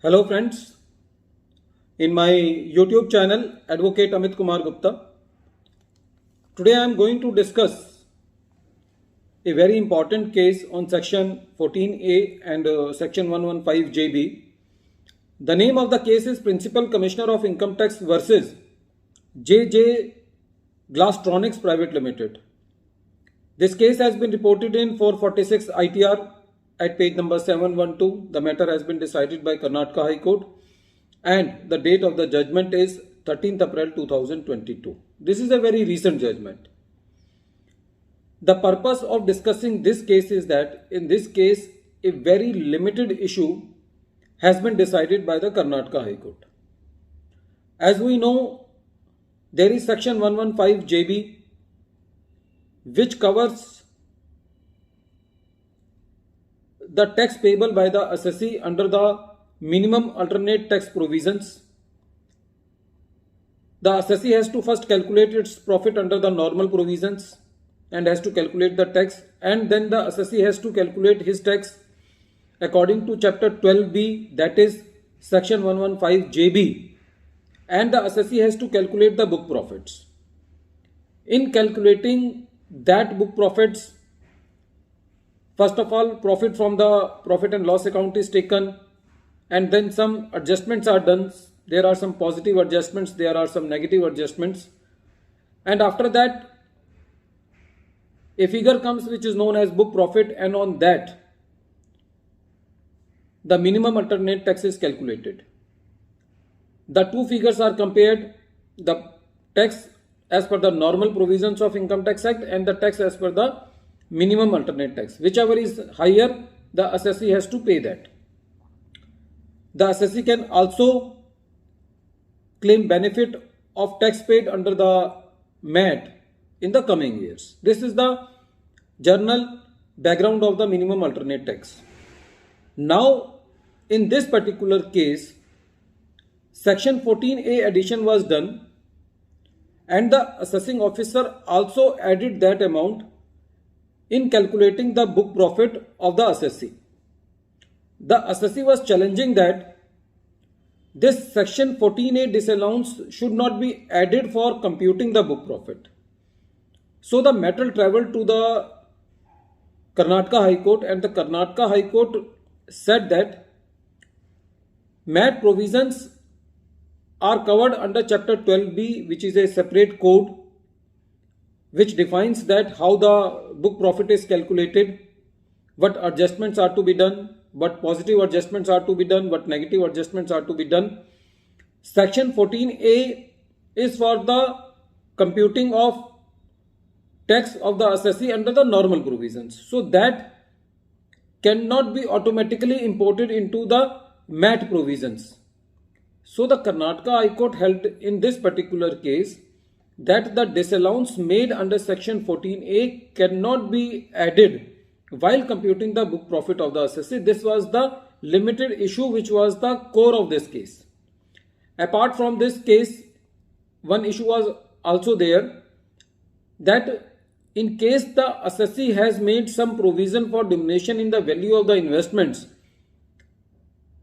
Hello friends, in my YouTube channel Advocate Amit Kumar Gupta. Today I am going to discuss a very important case on section 14A and section 115JB. The name of the case is Principal Commissioner of Income Tax versus JJ Glastronics Private Limited. This case has been reported in 446 ITR at page number 712. The matter has been decided by Karnataka High Court and the date of the judgment is 13th April 2022. This is a very recent judgment. The purpose of discussing this case is that in this case a very limited issue has been decided by the Karnataka High Court. As we know, there is section 115JB which covers the tax payable by the assessee under the minimum alternate tax provisions. The assessee has to first calculate its profit under the normal provisions and has to calculate the tax, and then the assessee has to calculate his tax according to chapter 12B, that is section 115JB, and the assessee has to calculate the book profits. In calculating that book profits, first of all, profit from the profit and loss account is taken, and then some adjustments are done. There are some positive adjustments, there are some negative adjustments, and after that a figure comes which is known as book profit, and on that the minimum alternate tax is calculated. The two figures are compared, the tax as per the normal provisions of Income Tax Act and the tax as per the minimum alternate tax. Whichever is higher, the assessee has to pay that. The assessee can also claim benefit of tax paid under the MAT in the coming years. This is the general background of the minimum alternate tax. Now, in this particular case, section 14A addition was done and the assessing officer also added that amount in calculating the book profit of the assessee. The assessee was challenging that this section 14A disallowance should not be added for computing the book profit. So the matter travelled to the Karnataka High Court, and the Karnataka High Court said that MAT provisions are covered under chapter 12B, which is a separate code which defines that how the book profit is calculated, what adjustments are to be done, what positive adjustments are to be done, what negative adjustments are to be done. Section 14A is for the computing of tax of the assessee under the normal provisions. So that cannot be automatically imported into the MAT provisions. So the Karnataka High Court held in this particular case that the disallowance made under section 14A cannot be added while computing the book profit of the assessee. This was the limited issue which was the core of this case. Apart from this case, one issue was also there that in case the assessee has made some provision for diminution in the value of the investments,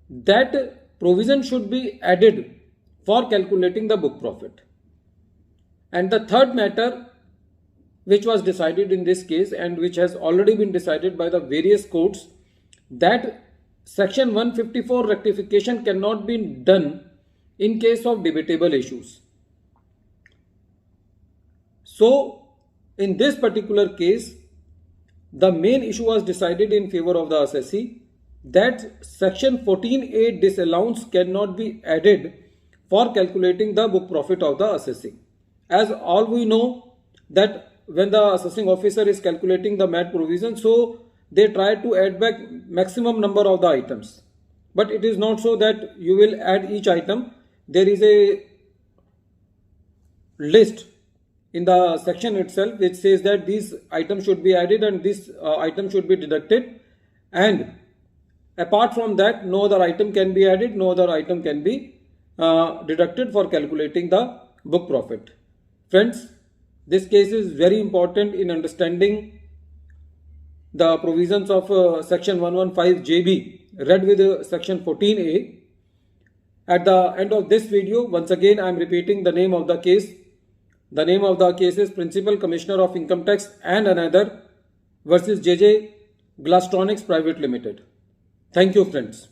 that provision should be added for calculating the book profit. And the third matter which was decided in this case and which has already been decided by the various courts, that section 154 rectification cannot be done in case of debatable issues. So in this particular case, the main issue was decided in favor of the assessee that section 14A disallowance cannot be added for calculating the book profit of the assessee. As all we know that when the assessing officer is calculating the MAT provision, so they try to add back maximum number of the items. But it is not so that you will add each item. There is a list in the section itself which says that these items should be added and this item should be deducted, and apart from that no other item can be added, no other item can be deducted for calculating the book profit. Friends, this case is very important in understanding the provisions of section 115JB read with section 14A. At the end of this video, once again I am repeating the name of the case. The name of the case is Principal Commissioner of Income Tax and another versus JJ Glastronics Private Limited. Thank you, friends.